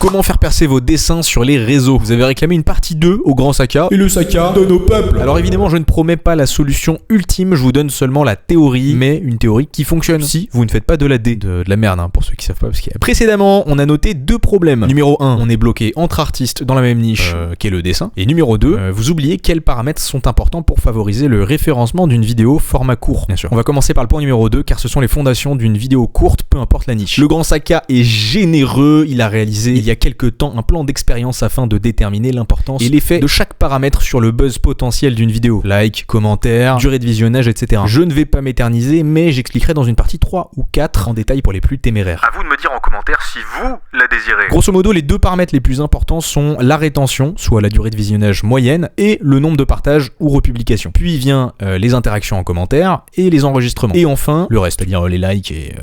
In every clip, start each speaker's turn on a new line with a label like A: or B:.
A: Comment faire percer vos dessins sur les réseaux? Vous avez réclamé une partie 2 au Grand Saka, et le Saka donne au peuple. Alors évidemment, je ne promets pas la solution ultime, je vous donne seulement la théorie, mais une théorie qui fonctionne si vous ne faites pas de la D, de la merde, hein, pour ceux qui savent pas. Parce qu'il y a... Précédemment, on a noté 2 problèmes. Numéro 1, on est bloqué entre artistes dans la même niche qu'est le dessin. Et numéro 2, vous oubliez quels paramètres sont importants pour favoriser le référencement d'une vidéo format court. Bien sûr. On va commencer par le point numéro 2, car ce sont les fondations d'une vidéo courte, peu importe la niche. Le Grand Saka est généreux, il a réalisé il y a quelques temps un plan d'expérience afin de déterminer l'importance et l'effet de chaque paramètre sur le buzz potentiel d'une vidéo. Like, commentaire, durée de visionnage, etc. Je ne vais pas m'éterniser, mais j'expliquerai dans une partie 3 ou 4 en détail pour les plus téméraires.
B: À vous de me dire en commentaire si vous la désirez.
A: Grosso modo, les 2 paramètres les plus importants sont la rétention, soit la durée de visionnage moyenne, et le nombre de partages ou republications. Puis vient les interactions en commentaire et les enregistrements. Et enfin, le reste, c'est-à-dire les likes et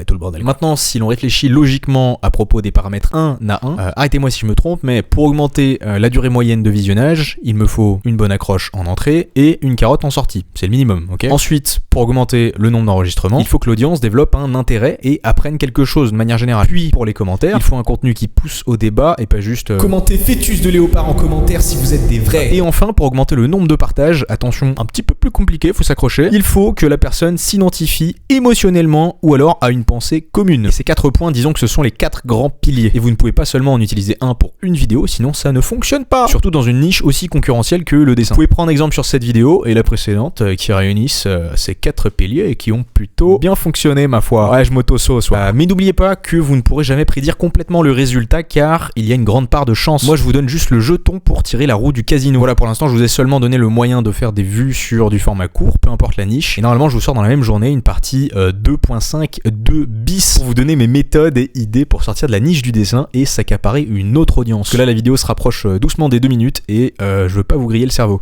A: tout le bordel. Maintenant, si l'on réfléchit logiquement à propos des paramètres 1 à 1, arrêtez-moi si je me trompe, mais pour augmenter la durée moyenne de visionnage, il me faut une bonne accroche en entrée et une carotte en sortie. C'est le minimum, ok? Ensuite, pour augmenter le nombre d'enregistrements, il faut que l'audience développe un intérêt et apprenne quelque chose de manière générale. Puis, pour les commentaires, il faut un contenu qui pousse au débat et pas juste
C: commentez fœtus de léopard en commentaire si vous êtes des vrais.
A: Et enfin, pour augmenter le nombre de partages, attention, un petit peu plus compliqué, faut s'accrocher, il faut que la personne s'identifie émotionnellement ou alors a une pensée commune. Et ces 4 points, disons que ce sont les 4 grands piliers. Et vous ne pouvez pas seulement en utiliser un pour une vidéo, sinon ça ne fonctionne pas. Surtout dans une niche aussi concurrentielle que le dessin. Vous pouvez prendre exemple sur cette vidéo et la précédente qui réunissent ces 4 piliers et qui ont plutôt bien fonctionné, ma foi. Ouais, je m'auto-sauce. Mais n'oubliez pas que vous ne pourrez jamais prédire complètement le résultat car il y a une grande part de chance. Moi, je vous donne juste le jeton pour tirer la roue du casino. Voilà, pour l'instant, je vous ai seulement donné le moyen de faire des vues sur du format court, peu importe la niche. Et normalement, je vous sors dans la même journée une partie 2.5 2 bis pour vous donner mes méthodes et idées pour sortir de la niche du dessin et s'accaparer une autre audience. Parce que là, la vidéo se rapproche doucement des 2 minutes et je veux pas vous griller le cerveau.